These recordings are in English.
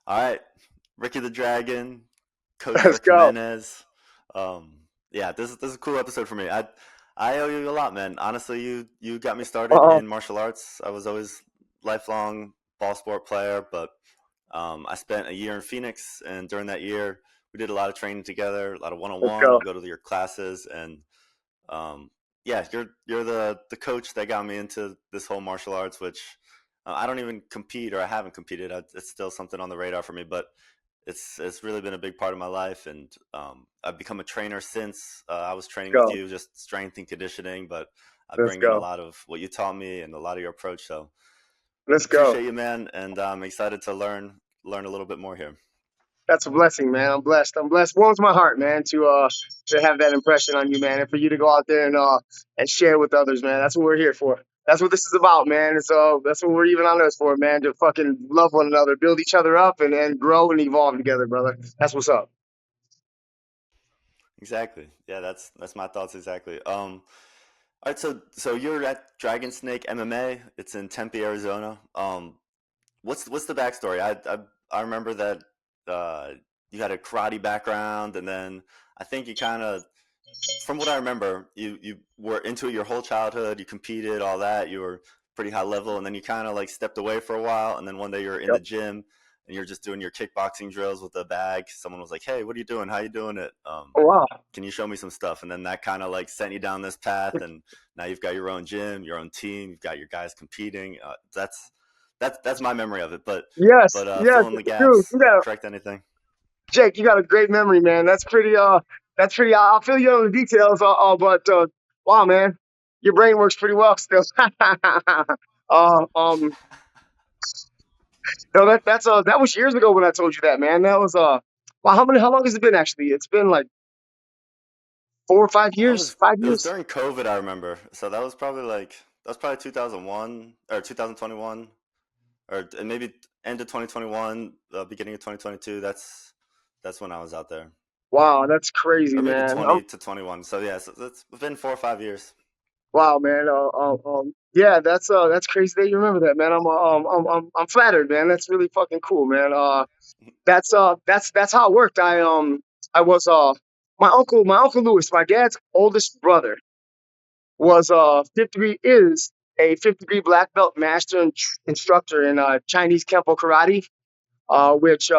All right, Ricky the Dragon, Coach Let's Rick go. Jimenez. Yeah, this is a cool episode for me. I owe you a lot, man. Honestly, you got me started Uh, in martial arts. I was always lifelong ball sport player, but I spent a year in Phoenix, and during that year, we did a lot of training together, a lot of one on let's one. go. I'll go to your classes, and yeah, you're the coach that got me into this whole martial arts, which I don't even compete or I haven't competed. It's still something on the radar for me, but it's really been a big part of my life, and I've become a trainer since. I was Let's training with go. you, just strength and conditioning, but I Let's bring in a go. lot of what you taught me and a lot of your approach. So Let's go. appreciate you, man, and I'm excited to learn a little bit more here. That's a blessing, man. I'm blessed. I'm blessed. Warms my heart, man, to have that impression on you, man, and for you to go out there and share with others, man. That's what we're here for. That's what this is about, man. That's what we're even on earth for, man. To fucking love one another, build each other up, and grow and evolve together, brother. That's what's up. Exactly. Yeah, that's my thoughts exactly. All right, so you're at Dragon Snake MMA. It's in Tempe, Arizona. What's the backstory? I remember that uh, you had a karate background, and then I think you kind of, from what I remember, you were into it your whole childhood. You competed, all that. You were pretty high level, and then you kind of like stepped away for a while, and then one day you're in the Yep. gym and you're just doing your kickboxing drills with a bag. Someone was like, "Hey, what are you doing? How you doing it? Oh, wow. Can you show me some stuff?" And then that kind of like sent you down this path, and now you've got your own gym, your own team, you've got your guys competing. That's my memory of it. But Yes. but Yes, fill in the dude. gaps, correct anything. Jake, you got a great memory, man. That's pretty. I'll fill you in the details. But wow, man, your brain works pretty well still. uh, um, no, that was years ago when I told you that, man. That was wow. How long has it been actually? It's been like 4 or 5 years. Five It was years. during COVID, I remember. So that was probably 2001 or 2021 or maybe end of 2021, beginning of 2022. That's when I was out there, Wow, that's crazy, or maybe man. 20 to 21. So yeah, so it's been 4 or 5 years. Wow, man. Yeah, that's crazy that you remember that, man. I'm flattered, man. That's really fucking cool, man. That's how it worked. I was my uncle Lewis, my dad's oldest brother, was fifth degree is a fifth degree black belt master instructor in Chinese Kempo karate, which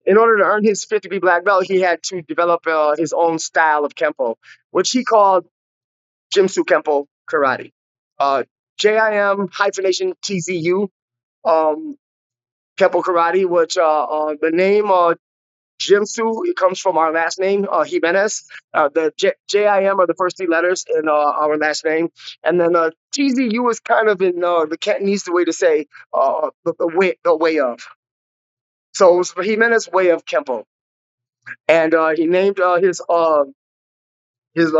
in order to earn his fifth degree black belt, he had to develop his own style of Kempo, which he called Jimsu Kempo karate. Uh, JIM hyphenation TZU um, Kempo karate, which the name Jimsu, it comes from our last name, Jimenez. The JIM are the first three letters in our last name. And then TZU is kind of in the Cantonese the way to say the way of. So it was Jimenez way of Kempo. And he named his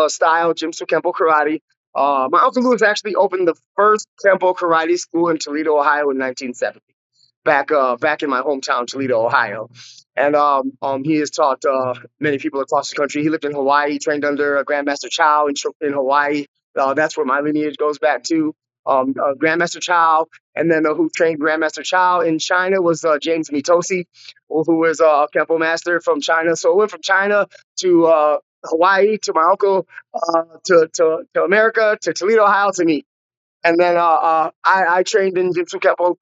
style Jimsu Kempo karate. My uncle Lewis actually opened the first Kempo karate school in Toledo, Ohio in 1970. Back in my hometown, Toledo, Ohio. And he has taught many people across the country. He lived in Hawaii. He trained under Grandmaster Chow in Hawaii. That's where my lineage goes back to. Grandmaster Chow, and then who trained Grandmaster Chow in China was James Mitosi, who was a Kempo master from China. So it went from China to Hawaii to my uncle, to America, to Toledo, Ohio, to me. And then I trained in Jitsu Kempo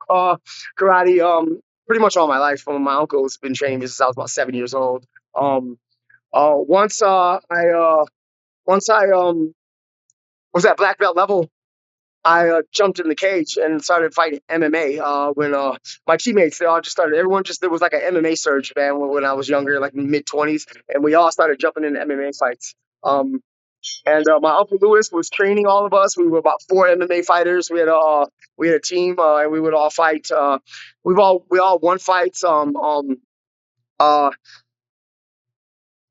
karate pretty much all my life. My uncle's been training me since I was about 7 years old. Um, once I was at black belt level, I jumped in the cage and started fighting MMA. When my teammates, they all just started. Everyone just there was like an MMA surge, man. When I was younger, like mid 20s, and we all started jumping into MMA fights. Um, and my uncle Lewis was training all of us. We were about four MMA fighters. We had a team, and we would all fight. We all won fights. Uh,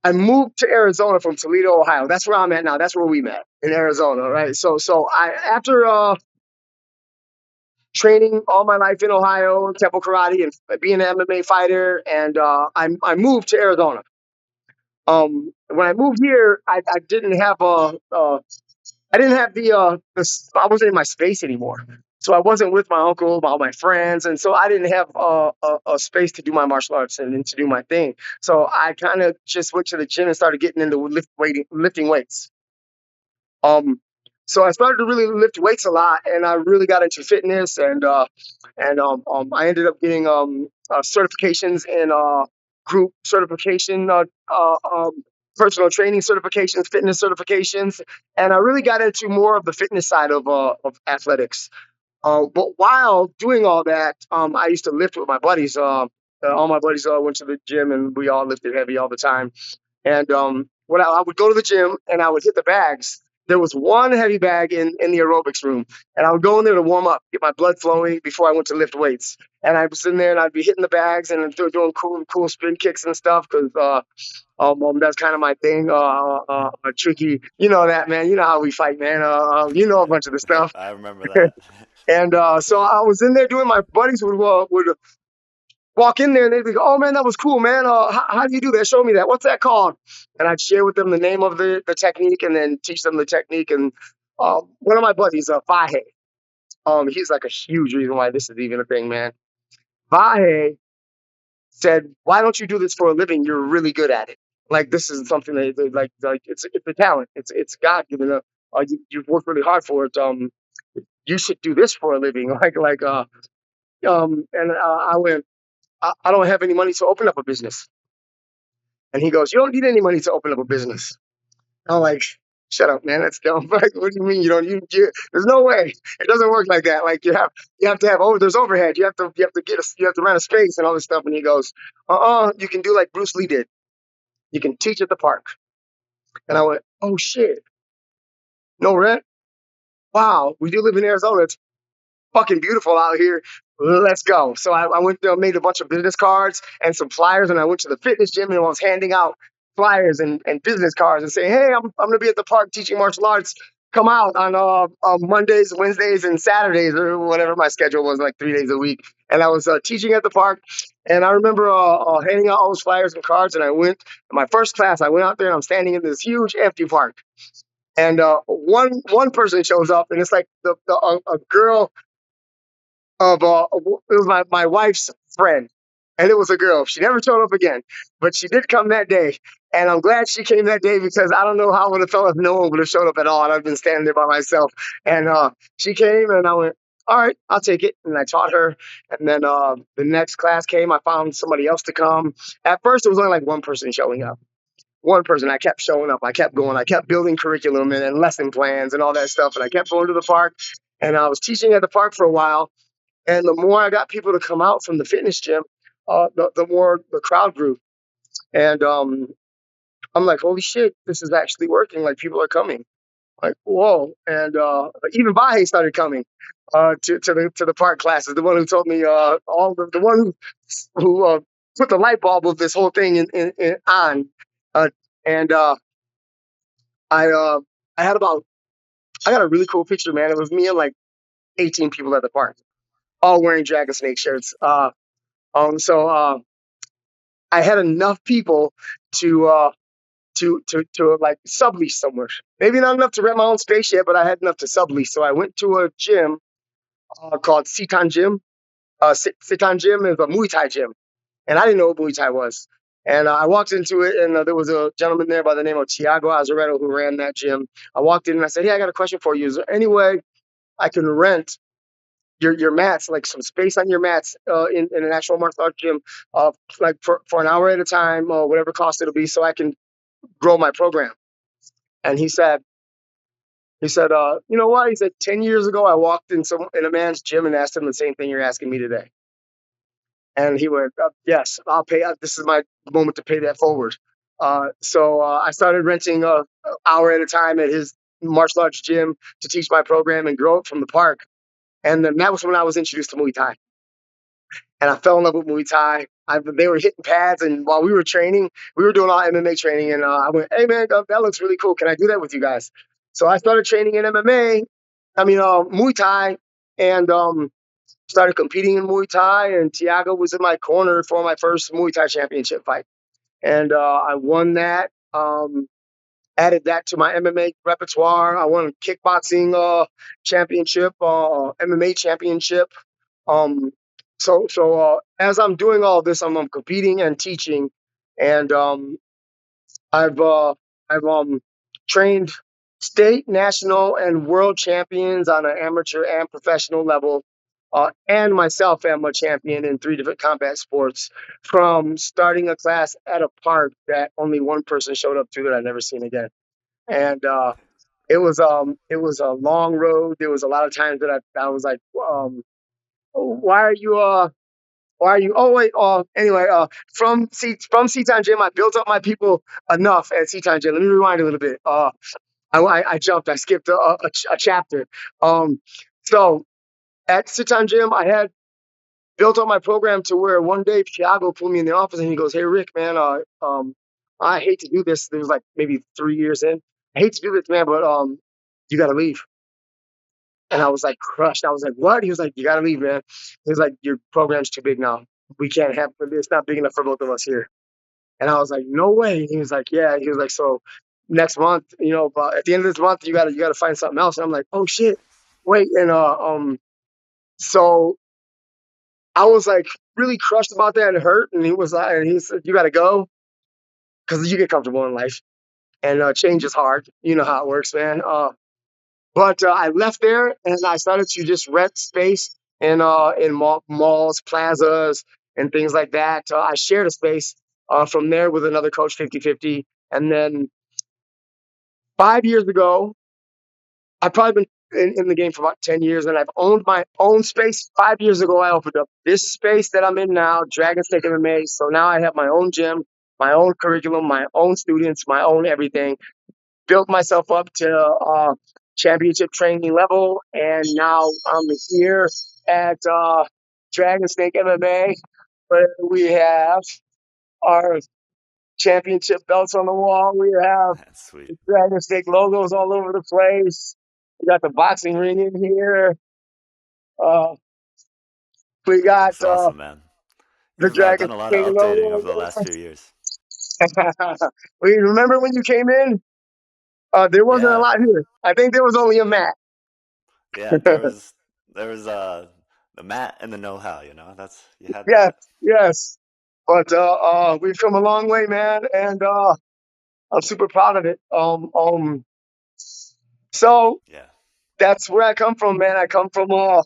I moved to Arizona from Toledo, Ohio. That's where I'm at now. That's where we met in Arizona, right? So I after training all my life in Ohio, Temple Karate, and being an MMA fighter, and I moved to Arizona. When I moved here, I didn't have I didn't have I wasn't in my space anymore. So I wasn't with my uncle, all my friends, and so I didn't have a space to do my martial arts and to do my thing. So I kind of just went to the gym and started getting into lifting weights. Um, so I started to really lift weights a lot, and I really got into fitness, and I ended up getting certifications in group certification, personal training certifications, fitness certifications, and I really got into more of the fitness side of athletics. But while doing all that, I used to lift with my buddies. All my buddies went to the gym, and we all lifted heavy all the time. And when I would go to the gym and I would hit the bags, there was one heavy bag in the aerobics room, and I would go in there to warm up, get my blood flowing before I went to lift weights. And I was in there and I'd be hitting the bags and doing cool spin kicks and stuff because that's kind of my thing. Tricky, you know that, man. You know how we fight, man. You know a bunch of the stuff. I remember that. And so I was in there doing. My buddies would walk in there and they'd be, "Oh man, that was cool, man. How do you do that? Show me that. What's that called?" And I'd share with them the name of the technique and then teach them the technique. And one of my buddies, Vahe, he's like a huge reason why this is even a thing, man. Vahe said, "Why don't you do this for a living? You're really good at it. Like this is something like it's a talent. It's God given. You've worked really hard for it. You should do this for a living." And I went, I don't have any money to open up a business. And he goes, "You don't need any money to open up a business." I'm like, "Shut up, man. That's dumb." Like, what do you mean you don't? There's no way. It doesn't work like that. Like you have to have there's overhead. You have to rent a space and all this stuff. And he goes, You can do like Bruce Lee did. You can teach at the park." And I went, "Oh shit, no rent. Wow, we do live in Arizona. It's fucking beautiful out here. Let's go." So I went there, made a bunch of business cards and some flyers, and I went to the fitness gym and I was handing out flyers and business cards and saying, "Hey, I'm gonna be at the park teaching martial arts. Come out on Mondays, Wednesdays, and Saturdays, or whatever my schedule was, like 3 days a week." And I was teaching at the park, and I remember handing out all those flyers and cards. And I went my first class. I went out there, and I'm standing in this huge empty park, and one person shows up, and it's like a girl it was my wife's friend, and it was a girl. She never showed up again, but she did come that day, and I'm glad she came that day because I don't know how I would have felt if no one would have showed up at all, and I've been standing there by myself. And she came, and I went, "All right, I'll take it," and I taught her. And then the next class came. I found somebody else to come. At first, it was only like one person showing up. One person. I kept showing up. I kept going. I kept building curriculum and lesson plans and all that stuff. And I kept going to the park. And I was teaching at the park for a while. And the more I got people to come out from the fitness gym, the more the crowd grew. And I'm like, "Holy shit, this is actually working. Like people are coming." Like, whoa. And even Bahe started coming to the park classes. The one who told me the one who put the light bulb of this whole thing on. Uh, and I uh, I had about I got a really cool picture, man. It was me and like 18 people at the park, all wearing Dragon Snake shirts. So I had enough people to like sublease somewhere. Maybe not enough to rent my own space yet, but I had enough to sublease. So I went to a gym called Sitan Gym. Sitan Gym is a Muay Thai gym, and I didn't know what Muay Thai was. And I walked into it, and there was a gentleman there by the name of Tiago Azaretto who ran that gym. I walked in and I said, "Hey, I got a question for you. Is there any way I can rent your mats, like some space on your mats in an actual martial arts gym, like for an hour at a time, or whatever cost it'll be, so I can grow my program?" And he said, "You know what?" He said, "10 years ago, I walked in a man's gym and asked him the same thing you're asking me today." And he went, "Yes, I'll pay. This is my moment to pay that forward." So I started renting a hour at a time at his martial arts gym to teach my program and grow it from the park. And then that was when I was introduced to Muay Thai. And I fell in love with Muay Thai. They were hitting pads, and while we were training, we were doing all MMA training. And I went, "Hey man, that looks really cool. Can I do that with you guys?" So I started training in MMA. I mean, Muay Thai, and started competing in Muay Thai. And Tiago was in my corner for my first Muay Thai championship fight, and I won that. added that to my MMA repertoire. I won a kickboxing championship, MMA championship. Um, as I'm doing all this, I'm competing and teaching, and I've uh, I've trained state, national, and world champions on an amateur and professional level. And myself am a champion in 3 different combat sports, from starting a class at a park that only one person showed up to that I've never seen again. And it was a long road. There was a lot of times that I was like, why are you why are you? Oh wait. Anyway. From Seaton Gym, I built up my people enough at Seaton Gym. Let me rewind a little bit. I jumped. I skipped a chapter. Um. So at Seaton Gym, I had built up my program to where one day Thiago pulled me in the office and he goes, "Hey Rick, man. I hate to do this. There was like maybe 3 years in. I hate to do this, man, but you got to leave." And I was like crushed. I was like, "What?" He was like, "You got to leave, man." He was like, "Your program's too big now. We can't have. It's not big enough for both of us here." And I was like, "No way." He was like, "Yeah." He was like, "So next month, but at the end of this month, you gotta find something else." And I'm like, "Oh shit, wait." And so I was like really crushed about that and hurt. And he said, "You gotta go because you get comfortable in life, and change is hard. You know how it works, man." But I left there and I started to just rent space in malls, plazas, and things like that. I shared a space from there with another coach, 50-50. And then 5 years ago, I've probably been in the game for about 10 years and I've owned my own space. 5 years ago, I opened up this space that I'm in now, Dragon Snake MMA. So now I have my own gym, my own curriculum, my own students, my own everything. Built myself up to championship training level, and now I'm here at Dragon Snake MMA, where we have our championship belts on the wall. We have That's sweet. the Dragon Snake logos all over the place. We got the boxing ring in here. Uh, we got That's awesome, man. the You've Dragon done a lot Snake of updating over the logo. last few years. We remember when you came in? There wasn't a Yeah, lot here. I think there was only a mat. yeah. There was the mat and the know-how. That's you had Yes, that. yes. But we've come a long way, man, and I'm super proud of it. So Yeah, that's where I come from, man. I come from a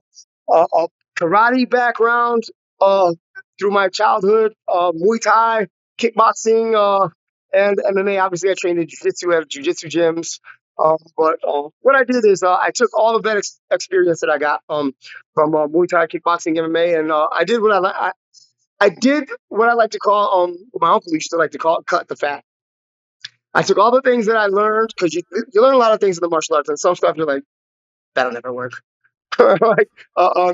karate background uh, through my childhood, Muay Thai, kickboxing, and MMA. Obviously, I trained in jiu-jitsu at jiu-jitsu gyms. But what I did is I took all of that experience that I got from Muay Thai, kickboxing, MMA, and I did what I like to call what my uncle used to like to call cut the fat. I took all the things that I learned because you learn a lot of things in the martial arts, and some stuff you're like, that'll never work. Like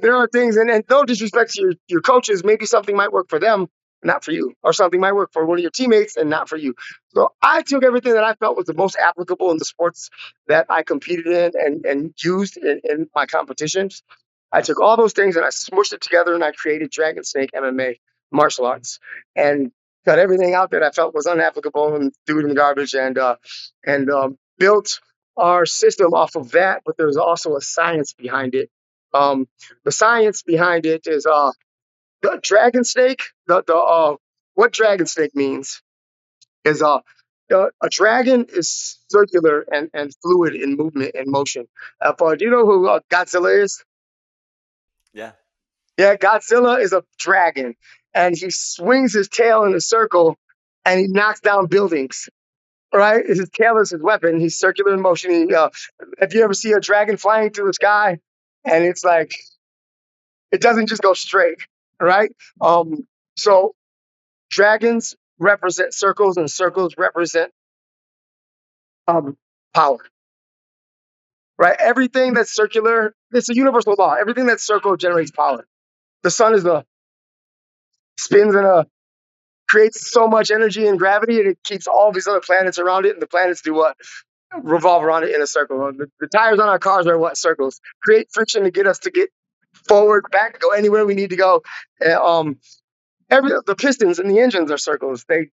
there are things, and no disrespect to your coaches, maybe something might work for them, not for you, or something might work for one of your teammates and not for you. So I took everything that I felt was the most applicable in the sports that I competed in and used in my competitions. I took all those things and I smushed it together and I created Dragon Snake MMA martial arts and got everything out that I felt was unapplicable and threw it in the garbage and built our system off of that. But there's also a science behind it. Um, the science behind it is the Dragon Snake. The what Dragon Snake means is a dragon is circular and fluid in movement and motion. Do you know who Godzilla is? yeah. Yeah, Godzilla is a dragon, and he swings his tail in a circle, and he knocks down buildings. Right? His tail is his weapon. He's circular in motion. If you ever see a dragon flying through the sky, and it's like it doesn't just go straight, right? So dragons represent circles, and circles represent um, power, right? Everything that's circular, it's a universal law. Everything that's circle generates power. The sun is a spins in a creates so much energy and gravity, and it keeps all these other planets around it. And the planets do what? Revolve around it in a circle. The tires on our cars are what? Circles. Create friction to get us to get forward, back, go anywhere we need to go. And, the pistons and the engines are circles. They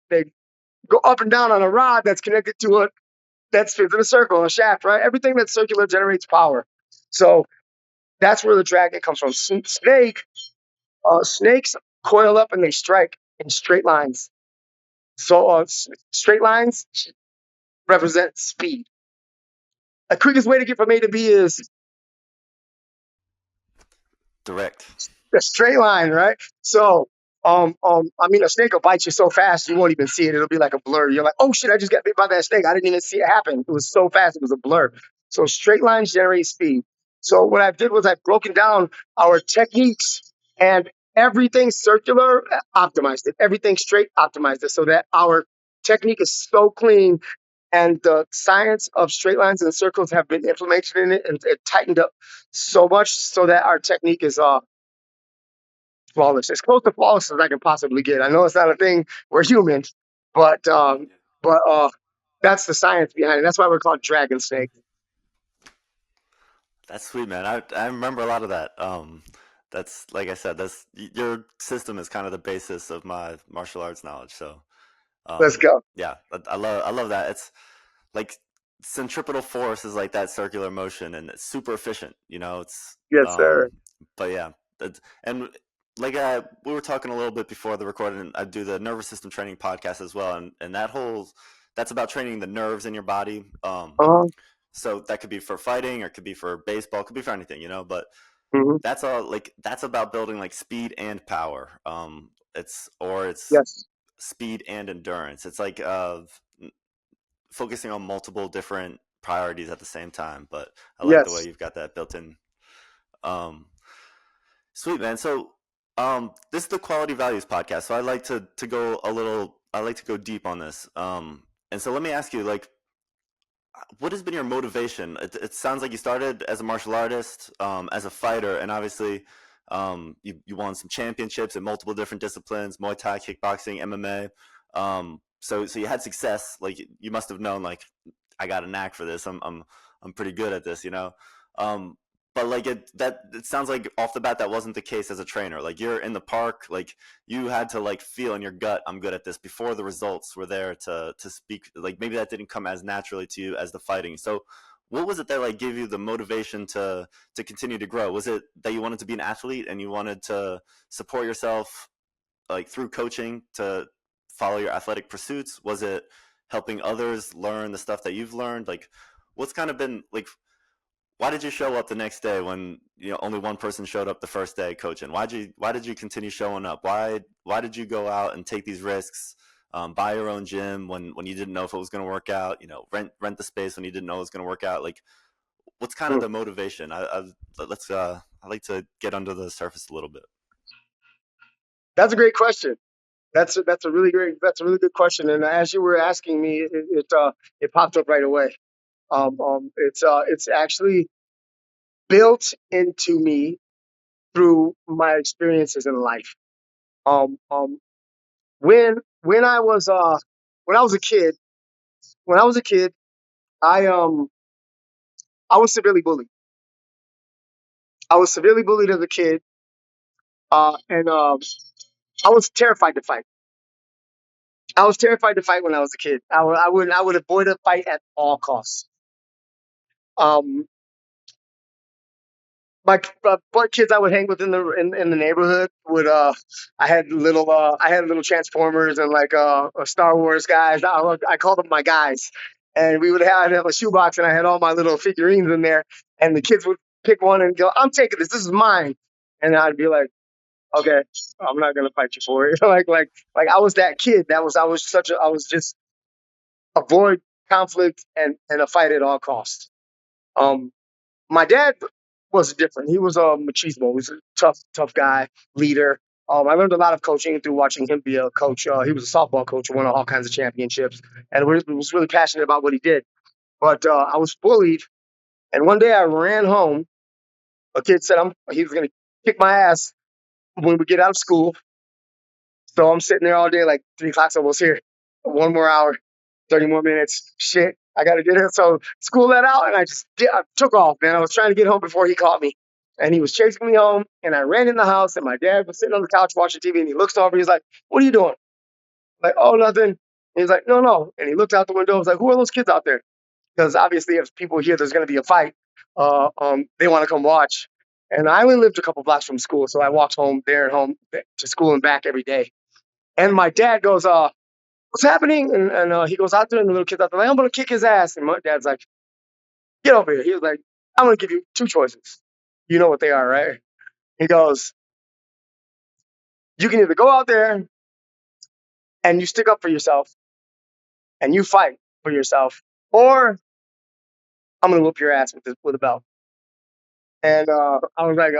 go up and down on a rod that's connected to that spins in a circle, a shaft, right? Everything that's circular generates power. So that's where the dragon comes from. Snakes coil up and they strike in straight lines. So straight lines represent speed. The quickest way to get from A to B is Direct. a straight line, right? So, I mean, a snake will bite you so fast you won't even see it. It'll be like a blur. You're like, oh shit, I just got bit by that snake. I didn't even see it happen. It was so fast, it was a blur. So straight lines generate speed. So what I did was I've broken down our techniques and everything circular optimized it. Everything straight optimized it so that our technique is so clean and the science of straight lines and circles have been implemented in it and it tightened up so much so that our technique is flawless, as close to flawless as I can possibly get. I know it's not a thing. We're humans, but that's the science behind it. That's why we're called Dragon Snake. That's sweet, man. I remember a lot of that. That's like I said. That's your system is kind of the basis of my martial arts knowledge. So, Let's go. yeah, I love that. It's like centripetal force is like that circular motion, and it's super efficient. You know, it's Yes, sir. but yeah, and like we were talking a little bit before the recording. I do the nervous system training podcast as well, and that's about training the nerves in your body. Uh-huh. So that could be for fighting, or it could be for baseball, it could be for anything, you know. But Hmm. that's about building like speed and power. It's Yes. speed and endurance. It's like focusing on multiple different priorities at the same time. But I like the way Yes. you've got that built in. Um, Sweet, man. So this is the Quality Values podcast. So I like to go a little. I like to go deep on this. And so let me ask you, like, what has been your motivation? It sounds like you started as a martial artist, as a fighter, and obviously, you won some championships in multiple different disciplines: Muay Thai, kickboxing, MMA. So you had success. Like you must have known, like, I got a knack for this. I'm pretty good at this, you know. Um, but like it sounds like off the bat that wasn't the case as a trainer. Like you're in the park, like you had to like feel in your gut, I'm good at this, before the results were there to speak. Like maybe that didn't come as naturally to you as the fighting. So what was it that like gave you the motivation to continue to grow? Was it that you wanted to be an athlete and you wanted to support yourself like through coaching to follow your athletic pursuits? Was it helping others learn the stuff that you've learned? Like what's kind of been like, why did you show up the next day when only one person showed up the first day coaching? Why did you continue showing up? Why did you go out and take these risks, buy your own gym when you didn't know if it was going to work out? Rent the space when you didn't know it was going to work out. Like, what's kind of Hmm. the motivation? I like to get under the surface a little bit. That's a great question. That's a really good question. And as you were asking me, it popped up right away. It's actually built into me through my experiences in life. Um, um, when when I was when I was a kid, when I was a kid, I um I was severely bullied. I was severely bullied as a kid, and I was terrified to fight. I was terrified to fight when I was a kid. I would avoid a fight at all costs. Um, my kids I would hang with in the neighborhood would I had little Transformers and like Star Wars guys. I called them my guys, and I'd have a shoebox and I had all my little figurines in there, and the kids would pick one and go, "I'm taking this. This is mine," and I'd be like, "Okay, I'm not gonna fight you for it." Like I was that kid. I was just avoid conflict and a fight at all costs. Um, my dad was different. He was a machismo. He was a tough guy, leader. I learned a lot of coaching through watching him be a coach. He was a softball coach, won all kinds of championships, and was really passionate about what he did. But I was bullied, and one day I ran home. A kid said he was going to kick my ass when we get out of school. So I'm sitting there all day, like 3 o'clock's almost here. One more hour, 30 more minutes. Shit, I got to get here. So school let out, and I took off, man. I was trying to get home before he caught me. And he was chasing me home, and I ran in the house, and my dad was sitting on the couch watching TV, and he looks over. He's like, "What are you doing?" I'm like, "Oh, nothing." And he's like, "No, no." And he looked out the window. I was like, "Who are those kids out there?" because obviously if people hear there's going to be a fight, they want to come watch. And I only lived a couple blocks from school, so I walked home there and home to school and back every day. And my dad goes, "What's happening?" And he goes out there, and the little kid's out there, like, "I'm gonna kick his ass." And my dad's like, "Get over here." He was like, "I'm gonna give you two choices. You know what they are, right?" He goes, "You can either go out there and you stick up for yourself and you fight for yourself, or I'm gonna whoop your ass with a belt." And I was like,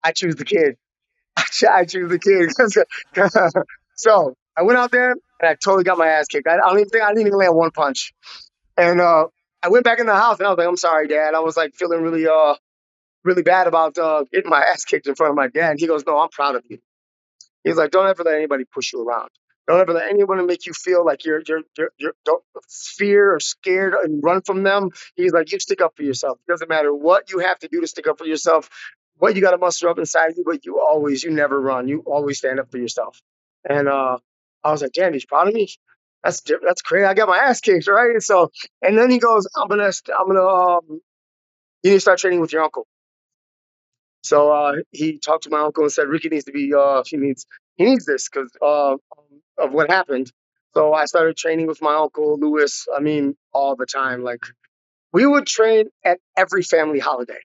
I choose the kid. I choose the kid. So I went out there and I totally got my ass kicked. I don't even think I didn't even land one punch. And I went back in the house and I was like, "I'm sorry, Dad." I was like feeling really bad about getting my ass kicked in front of my dad. And he goes, "No, I'm proud of you." He's like, "Don't ever let anybody push you around. Don't ever let anyone make you feel like you're don't fear or scared and run from them." He's like, "You stick up for yourself. It doesn't matter what you have to do to stick up for yourself, what you got to muster up inside you, but you never run. You always stand up for yourself." And I was like, "Damn, he's proud of me. That's crazy. I got my ass kicked, right?" And so, and then he goes, you need to start training with your uncle." So he talked to my uncle and said, "Ricky needs to be he needs this because of what happened." So I started training with my uncle Lewis. I mean, all the time. Like we would train at every family holiday.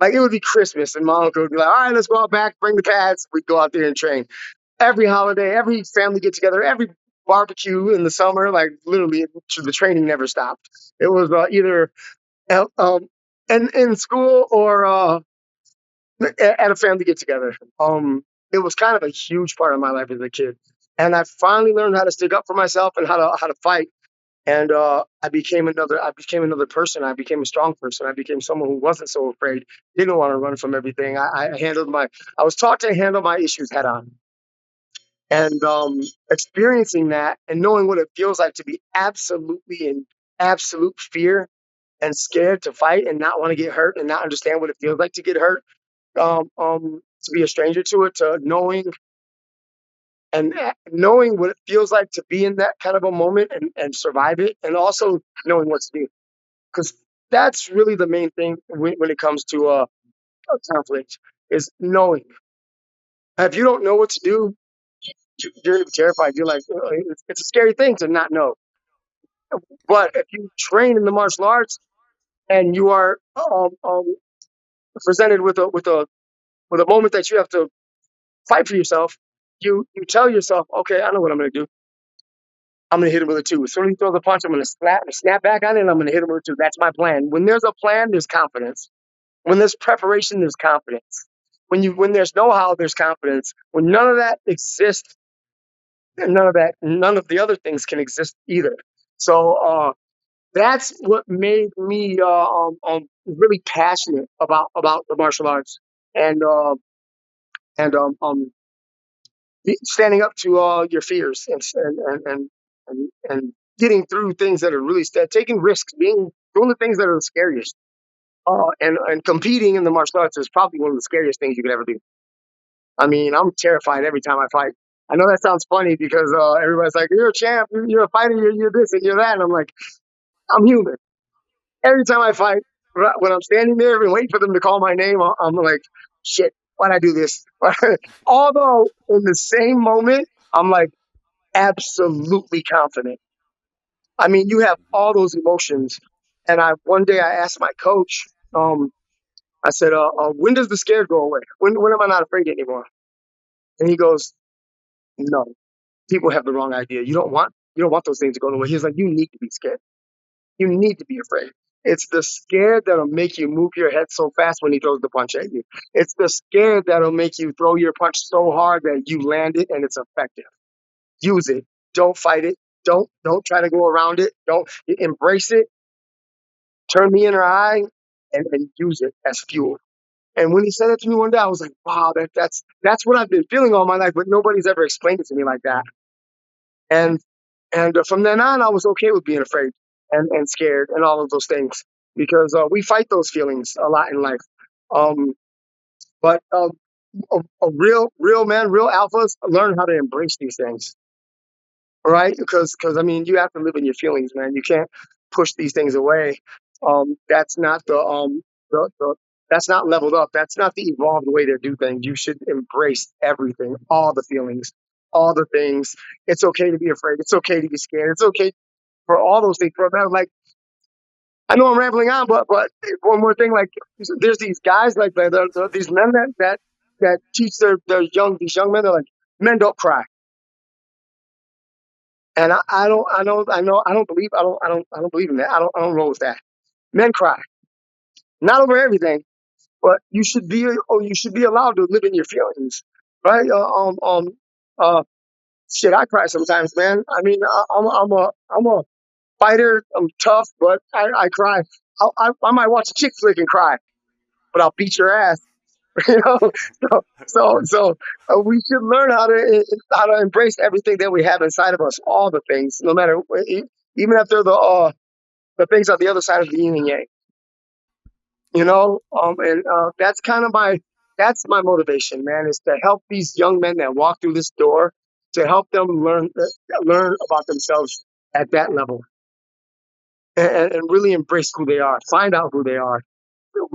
Like it would be Christmas, and my uncle would be like, "All right, let's go out back, bring the pads." We'd go out there and train every holiday, every family get together, every barbecue in the summer. Like literally, the training never stopped. It was either uh, um, in school or at a family get together. It was kind of a huge part of my life as a kid, and I finally learned how to stick up for myself and how to fight. And I became another person. I became a strong person. I became someone who wasn't so afraid, didn't want to run from everything. I was taught to handle my issues head on, and experiencing that and knowing what it feels like to be absolutely in absolute fear and scared to fight and not want to get hurt and not understand what it feels like to get hurt, to be a stranger to it, to knowing what it feels like to be in that kind of a moment and survive it, and also knowing what to do, because that's really the main thing when it comes to a conflict is knowing. If you don't know what to do, you're terrified. You're like, it's a scary thing to not know. But if you train in the martial arts and you are presented with a moment that you have to fight for yourself, you tell yourself, "Okay, I know what I'm going to do. I'm going to hit him with a two. As soon as he throws a punch, I'm going to snap back on it, and I'm going to hit him with a two." That's my plan. When there's a plan, there's confidence. When there's preparation, there's confidence. When there's know-how, there's confidence. When none of that exists, none of the other things can exist either. So that's what made me really passionate about the martial arts and standing up to your fears and getting through things that are really taking risks, doing the things that are the scariest. And competing in the martial arts is probably one of the scariest things you could ever do. I mean, I'm terrified every time I fight. I know that sounds funny because everybody's like, "You're a champ, you're a fighter, you're this and you're that." And I'm like, "I'm human." Every time I fight, when I'm standing there and waiting for them to call my name, I'm like, "Shit, why'd I do this?" Although in the same moment, I'm like absolutely confident. I mean, you have all those emotions. And one day I asked my coach, I said, "When does the scare go away? When am I not afraid anymore?" And he goes, "No, people have the wrong idea. You don't want those things to go away." He's like, "You need to be scared. You need to be afraid. It's the scare that'll make you move your head so fast when he throws the punch at you. It's the scare that'll make you throw your punch so hard that you land it and it's effective. Use it. Don't fight it. Don't try to go around it. Don't embrace it. Turn the inner eye and use it as fuel." And when he said that to me one day, I was like, "Wow, that's what I've been feeling all my life, but nobody's ever explained it to me like that." And from then on, I was okay with being afraid and scared and all of those things because we fight those feelings a lot in life. Um, but a real man, real alphas learn how to embrace these things, right? Because I mean, you have to live in your feelings, man. You can't. push these things away. That's not the that's not leveled up. That's not the evolved way to do things. You should embrace everything, all the feelings, all the things. It's okay to be afraid. It's okay to be scared. It's okay for all those things. For that, like I know I'm rambling on, but one more thing, like there's these guys like these men that teach their young these young men. They're like, men don't cry, and I don't believe in that. I don't roll with that. Men cry, not over everything, but you should be allowed to live in your feelings, right? Uh, shit, I cry sometimes, man. I mean, I'm a fighter. I'm tough, but I cry. I might watch a chick flick and cry, but I'll beat your ass. You know, so we should learn how to embrace everything that we have inside of us, all the things, no matter even if they're the things on the other side of the yin and yang. You know, and that's kind of that's my motivation, man, is to help these young men that walk through this door to help them learn about themselves at that level and really embrace who they are, find out who they are,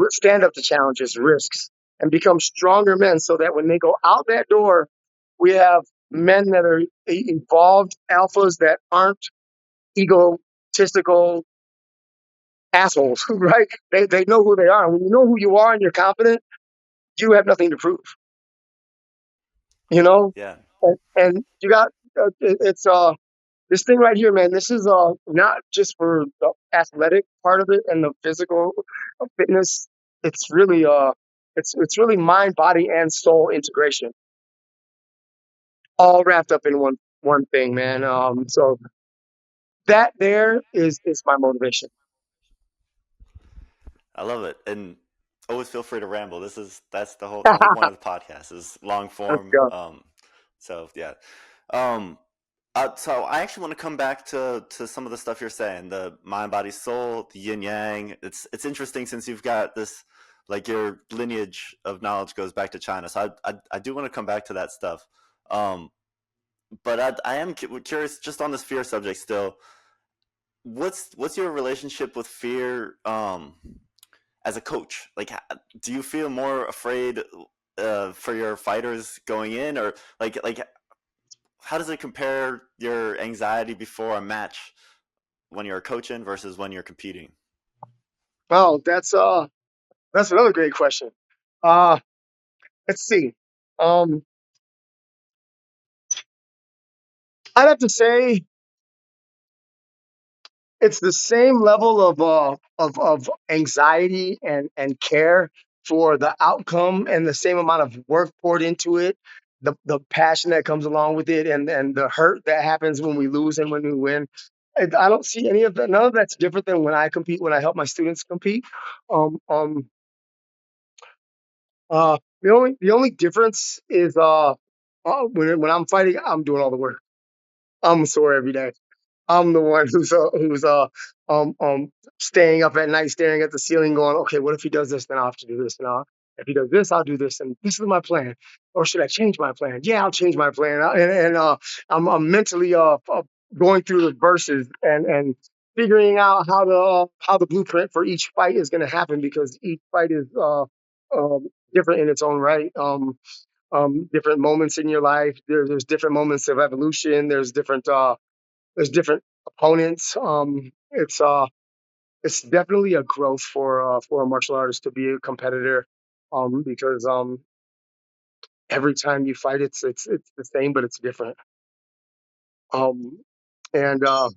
stand up to challenges, risks, and become stronger men so that when they go out that door, we have men that are evolved alphas that aren't egotistical assholes, right? They know who they are. And when you know who you are and you're confident, you have nothing to prove, you know? Yeah. And you got, it's, this thing right here, man, this is not just for the athletic part of it and the physical fitness. It's really it's really mind, body, and soul integration, all wrapped up in one thing, man. So that there is my motivation. I love it, and always feel free to ramble. That's the whole point of the podcast is long Let's form. go. So yeah, um, so I actually want to come back to some of the stuff you're saying, the mind, body, soul, the yin yang. It's interesting since you've got this, like your lineage of knowledge goes back to China. So I do want to come back to that stuff. Um, but I am curious just on this fear subject still. What's your relationship with fear? As a coach? Like, do you feel more afraid for your fighters going in, or like how does it compare your anxiety before a match when you're coaching versus when you're competing? Oh, that's another great question. Uh, let's see. Um, I'd have to say it's the same level of anxiety and care for the outcome and the same amount of work poured into it, the passion that comes along with it, and the hurt that happens when we lose and when we win. I don't see any of that. None of that's different than when I compete, when I help my students compete. Um, um, the only difference is when I'm fighting, I'm doing all the work. I'm sore every day. I'm the one who's staying up at night, staring at the ceiling, going, okay, what if he does this? Then I'll have to do this. And if he does this, I'll do this. And this is my plan. Or should I change my plan? Yeah, I'll change my plan. I'm mentally going through the verses and figuring out how the blueprint for each fight is going to happen because each fight is different in its own right. Different moments in your life. There's different moments of evolution. There's different opponents. It's definitely a growth for a martial artist to be a competitor, because every time you fight, it's the same, but it's different. Um, and uh,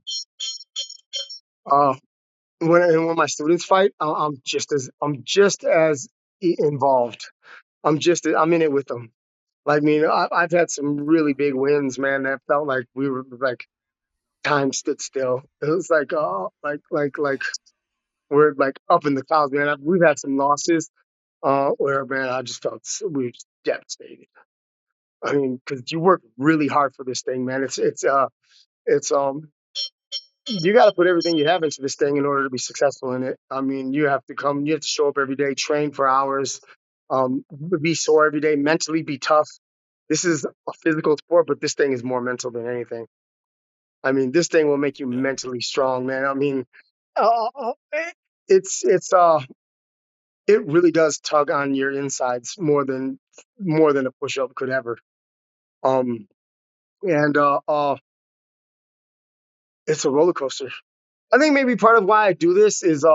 when my students fight, I'm just as involved. I'm in it with them. Like, I mean, I've had some really big wins, man. That felt like we were like time stood still. It was like we're like up in the clouds, man. We've had some losses where, man, I just felt we were just devastated. I mean, because you work really hard for this thing, man. It's you got to put everything you have into this thing in order to be successful in it. I mean, you have to show up every day, train for hours, be sore every day, mentally be tough. This is a physical sport, but this thing is more mental than anything. I mean, this thing will make you Yeah. mentally strong, man. I mean, It's it really does tug on your insides more than a push up could ever. Um, and it's a roller coaster. I think maybe part of why I do this is